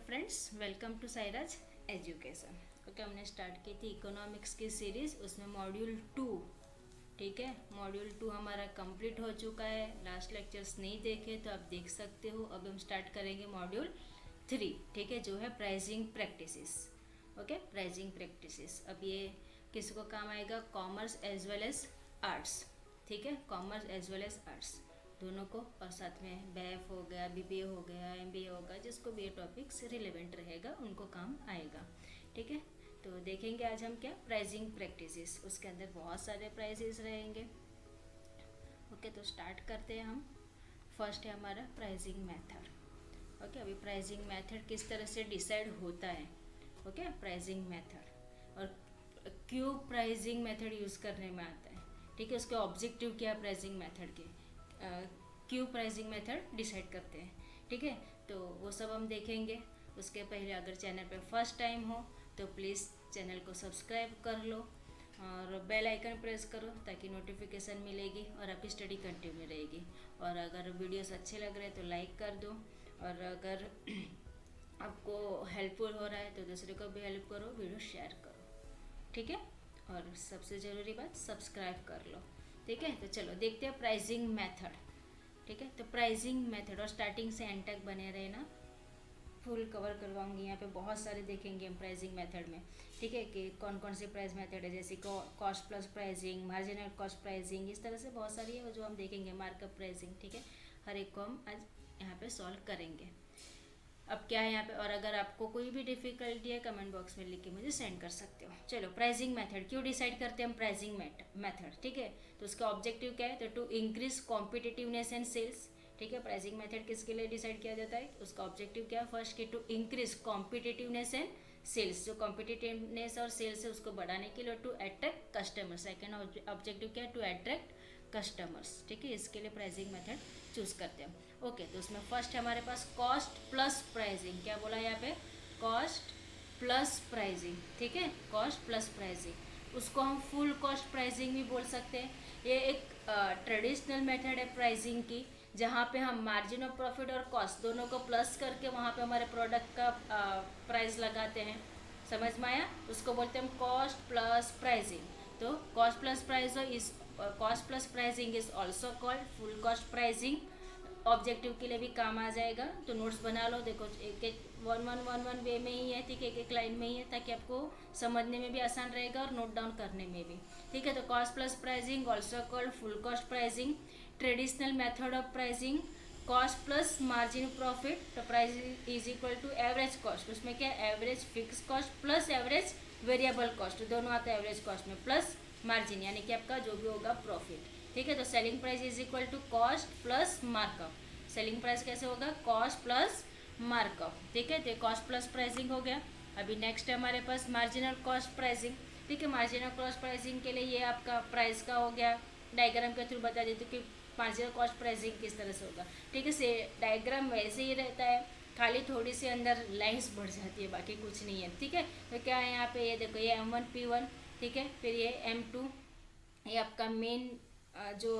Friends, welcome to Sairaj education. Okay, हमने start की थी इकोनॉमिक्स की सीरीज, उसमें मॉड्यूल 2। ठीक है, मॉड्यूल 2 हमारा कंप्लीट हो चुका है। लास्ट लेक्चर्स नहीं देखे तो आप देख सकते हो। अब हम स्टार्ट करेंगे मॉड्यूल 3, ठीक है, जो है pricing practices. Okay, pricing practices. अब ये किसको काम आएगा? Commerce as well as arts. ठीक है, commerce as well as arts दोनों को, और साथ में BF हो गया, BBA हो गया, MBA होगा, जिसको भी ये टॉपिक्स रिलेवेंट रहेगा उनको काम आएगा। ठीक है, तो देखेंगे आज हम क्या, प्राइसिंग प्रैक्टिसेस। उसके अंदर बहुत सारे प्राइसेस रहेंगे। ओके, तो स्टार्ट करते हैं हम। फर्स्ट है हमारा प्राइसिंग मेथड। ओके, अभी प्राइसिंग मेथड किस तरह से डिसाइड होता है। ओके, प्राइसिंग मेथड और क्यों प्राइसिंग मेथड यूज़ करने में आता है। ठीक है, उसके ऑब्जेक्टिव क्या है प्राइसिंग मेथड के, क्यों प्राइसिंग मेथड डिसाइड करते हैं। ठीक है, तो वो सब हम देखेंगे। उसके पहले अगर चैनल पे फर्स्ट टाइम हो तो प्लीज़ चैनल को सब्सक्राइब कर लो और बेल आइकन प्रेस करो ताकि नोटिफिकेशन मिलेगी और आपकी स्टडी कंटिन्यू रहेगी। और अगर वीडियोस अच्छे लग रहे हैं तो लाइक कर दो, और अगर आपको हेल्पफुल हो रहा है तो दूसरे को भी हेल्प करो, वीडियो शेयर करो। ठीक है, और सबसे ज़रूरी बात, सब्सक्राइब कर लो। ठीक है, तो चलो देखते हैं प्राइसिंग मेथड। ठीक है, तो प्राइसिंग मेथड, और स्टार्टिंग से एंड तक बने रहे ना, फुल कवर करवाऊंगी। यहाँ पे बहुत सारे देखेंगे हम प्राइसिंग मेथड में। ठीक है, कि कौन कौन सी प्राइस मेथड है, जैसे cost plus pricing, marginal cost pricing, इस तरह से बहुत सारी है जो हम देखेंगे। मार्कअप प्राइसिंग, ठीक है, हर एक को हम आज यहाँ पे सॉल्व करेंगे। अब क्या है यहाँ पे, और अगर आपको कोई भी डिफिकल्टी है कमेंट बॉक्स में लिख के मुझे सेंड कर सकते हो। चलो, प्राइसिंग मेथड क्यों डिसाइड करते हैं हम प्राइसिंग मेथड। ठीक है, तो उसका ऑब्जेक्टिव क्या है, तो to increase competitiveness and sales. ठीक है, प्राइसिंग मेथड किसके लिए डिसाइड किया जाता है, उसका ऑब्जेक्टिव क्या है, फर्स्ट की to increase competitiveness and sales. जो कॉम्पिटिटिवनेस और सेल्स है उसको बढ़ाने के लिए, to attract customer. Second objective क्या है, टू अट्रैक्ट कस्टमर्स। ठीक है, इसके लिए प्राइसिंग मेथड चूज करते हैं। ओके, तो उसमें फर्स्ट है हमारे पास कॉस्ट प्लस प्राइसिंग। क्या बोला यहाँ पे, कॉस्ट प्लस प्राइसिंग। ठीक है, कॉस्ट प्लस प्राइसिंग, उसको हम फुल कॉस्ट प्राइसिंग भी बोल सकते हैं। ये एक ट्रेडिशनल मेथड है प्राइसिंग की, जहाँ पे हम मार्जिन ऑफ प्रॉफिट और कॉस्ट दोनों को प्लस करके वहाँ पे हमारे प्रोडक्ट का प्राइस लगाते हैं। समझ में आया, उसको बोलते हैं हम कॉस्ट प्लस प्राइसिंग। तो cost plus price is cost plus pricing is also called full cost pricing. Objective के लिए भी काम आ जाएगा, तो नोट्स बना लो। देखो, एक एक वन वे में ही है। ठीक है, एक एक लाइन में ही है, ताकि आपको समझने में भी आसान रहेगा और नोट डाउन करने में भी। ठीक है, तो cost plus pricing also called full cost pricing. Traditional method of pricing, cost plus margin profit, तो price is equal to average cost. उसमें क्या, average fixed cost plus average variable cost, दोनों आता है एवरेज कॉस्ट में, plus margin यानी कि आपका जो भी होगा प्रॉफिट। ठीक है, तो selling price is equal to cost plus markup. Selling price कैसे होगा, कॉस्ट प्लस मार्कअप। ठीक है, तो कॉस्ट प्लस प्राइसिंग हो गया। अभी नेक्स्ट है हमारे पास मार्जिनल कॉस्ट प्राइसिंग। ठीक है, मार्जिनल कॉस्ट प्राइसिंग के लिए ये आपका प्राइस का हो गया, डायग्राम के थ्रू बता देती हूँ कि मार्जिनल कॉस्ट प्राइसिंग किस तरह से होगा। ठीक है, से डायग्राम वैसे ही रहता है, खाली थोड़ी सी अंदर लाइंस बढ़ जाती है, बाकी कुछ नहीं है। ठीक है, तो क्या है यहाँ पे, ये देखो, ये M1 P1। ठीक है, फिर ये M2, ये आपका मेन जो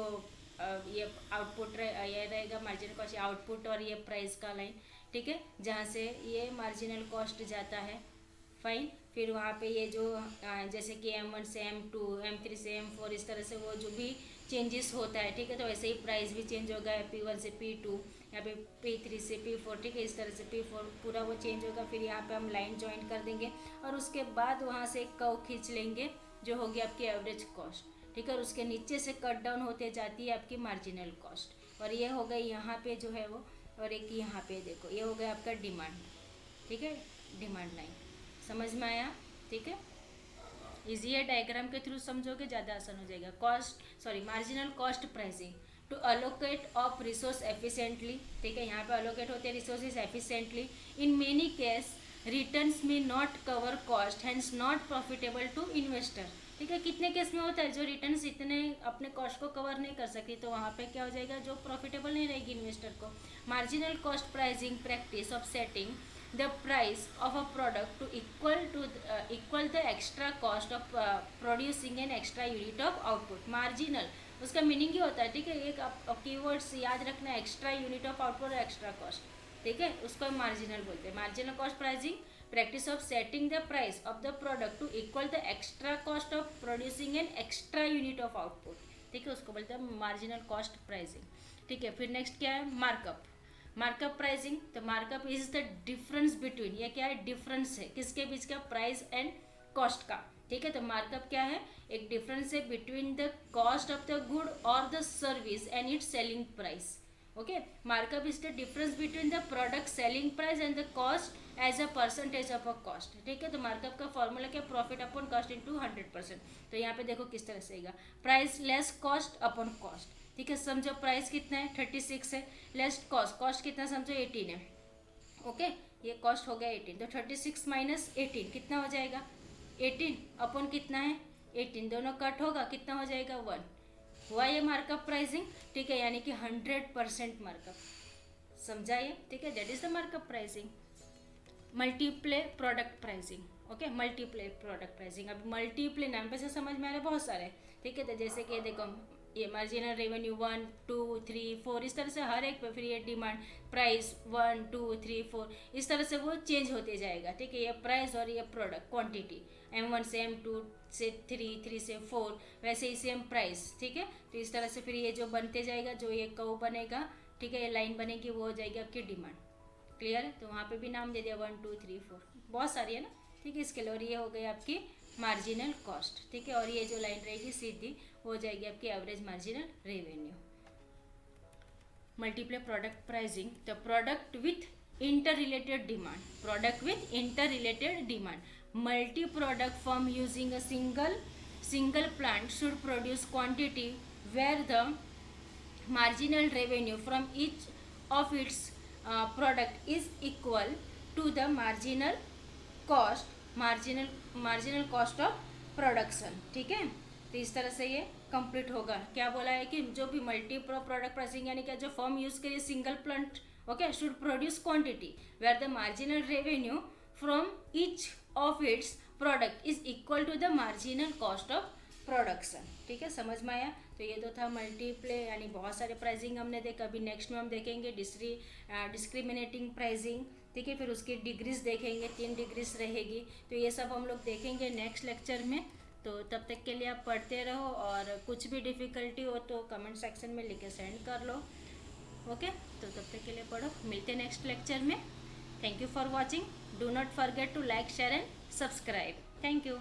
ये आउटपुट ये रहेगा मार्जिनल कॉस्ट, आउटपुट, और ये प्राइस का लाइन। ठीक है, जहाँ से ये मार्जिनल कॉस्ट जाता है, फाइन। फिर वहाँ पे ये जो जैसे कि M1 से M2, M3 से M4, इस तरह से वो जो भी चेंजेस होता है। ठीक है, तो वैसे ही प्राइस भी चेंज होगा, P1 से P2, यहाँ पे P3 से P4। ठीक है, इस तरह से P4 पूरा वो चेंज होगा। फिर यहाँ पे हम लाइन ज्वाइन कर देंगे, और उसके बाद वहाँ से एक कर्व खींच लेंगे जो होगी आपकी एवरेज कॉस्ट। ठीक है, और उसके नीचे से कट डाउन होते जाती है आपकी मार्जिनल कॉस्ट। और ये हो गई यहाँ पे जो है वो, और एक यहाँ पे देखो, ये हो गया आपका डिमांड। ठीक है, डिमांड लाइन, समझ में आया। ठीक है, इजी है, डायग्राम के थ्रू समझोगे ज़्यादा आसान हो जाएगा। Marginal cost pricing, to allocate of resource efficiently. ठीक है, यहाँ पे अलोकेट होते हैं resources efficiently. In many case returns में not cover cost, hence not profitable to investor. ठीक है, कितने केस में होता है जो रिटर्न्स इतने अपने कॉस्ट को कवर नहीं कर सकती, तो वहाँ पे क्या हो जाएगा, जो प्रॉफिटेबल नहीं रहेगी इन्वेस्टर को। Marginal cost pricing practice of setting the price of a product to equal the extra cost of producing an extra unit of output। Marginal उसका मीनिंग ही होता है। ठीक है, एक आप कीवर्ड्स याद रखना, एक्स्ट्रा यूनिट ऑफ आउटपुट और एक्स्ट्रा कॉस्ट। ठीक है, उसको हम मार्जिनल बोलते हैं। Marginal cost pricing, practice of setting the price of the product to equal the extra cost of producing an extra unit of output, ठीक है, उसको बोलते हैं मार्जिनल कॉस्ट प्राइसिंग। ठीक है, फिर नेक्स्ट क्या है, मार्कअप। मार्कअप प्राइसिंग, तो markup is the difference between, ये क्या है, डिफरेंस है किसके बीच का, प्राइस एंड कॉस्ट का। ठीक है, तो मार्कअप क्या है, एक डिफरेंस है between the cost of the good और the service and its selling price. Okay, markup is the difference between the product selling price and the cost as a percentage of a cost. ठीक है, तो markup का formula क्या, profit upon cost into 100%। तो यहाँ पे देखो किस तरह से आएगा, price less cost upon cost. ठीक है, समझो प्राइस कितना है 36 है, लेस कॉस्ट, कॉस्ट कितना समझो 18 है। ओके, ये कॉस्ट हो गया 18, तो 36 माइनस 18 कितना हो जाएगा, 18 अपॉन कितना है 18, दोनों कट होगा, कितना हो जाएगा 1, हुआ ये मार्कअप प्राइसिंग। ठीक है, यानी कि 100% मार्कअप, समझा ये। ठीक है, that is the markup pricing. Multiply product pricing, okay, multiply product pricing. अब मल्टीप्ले नाम पे से समझ में आ रहा है, बहुत सारे। ठीक है, तो जैसे कि देखो ये मार्जिनल रेवेन्यू 1 2 3 4, इस तरह से हर एक पे, फिर ये डिमांड प्राइस 1 2 3 4, इस तरह से वो चेंज होते जाएगा। ठीक है, ये प्राइस और ये प्रोडक्ट क्वांटिटी, M1 से M2 से 3 3 से 4, वैसे ही सेम प्राइस। ठीक है, तो इस तरह से फिर ये जो बनते जाएगा, जो ये कर्व बनेगा, ठीक है, ये लाइन बनेगी, वो हो जाएगी आपकी डिमांड। क्लियर है, तो वहाँ पे भी नाम दे दिया 1 2 3 4, बहुत सारी है ना। ठीक है, इसके लिए, और ये हो गई आपकी मार्जिनल कॉस्ट। ठीक है, और ये जो लाइन रहेगी सीधी हो जाएगी आपकी average marginal revenue. Multiple product pricing, the product with interrelated demand, product with interrelated demand, multi product firm using a single plant should produce quantity where the marginal revenue from each of its product is equal to the marginal cost of production। ठीक है, तो इस तरह से ये complete होगा। क्या बोला है कि जो भी मल्टी प्रोडक्ट प्राइसिंग, यानी कि जो फर्म यूज करिए single plant, okay, should produce quantity where the marginal revenue from each of its product is equal to the marginal cost of production. ठीक है, समझ में आया। तो ये तो था मल्टीप्ले, यानी बहुत सारे प्राइसिंग हमने देखा। अभी नेक्स्ट में हम देखेंगे डिस्क्रिमिनेटिंग प्राइसिंग। ठीक है, फिर उसकी डिग्रीज देखेंगे, 3 डिग्रीज रहेगी। तो ये सब हम लोग देखेंगे नेक्स्ट लेक्चर में। तो तब तक के लिए आप पढ़ते रहो, और कुछ भी डिफ़िकल्टी हो तो कमेंट सेक्शन में लिख के सेंड कर लो। ओके, तो तब तक के लिए पढ़ो, मिलते हैं नेक्स्ट लेक्चर में। Thank you for watching, do not forget to like share and subscribe. Thank you.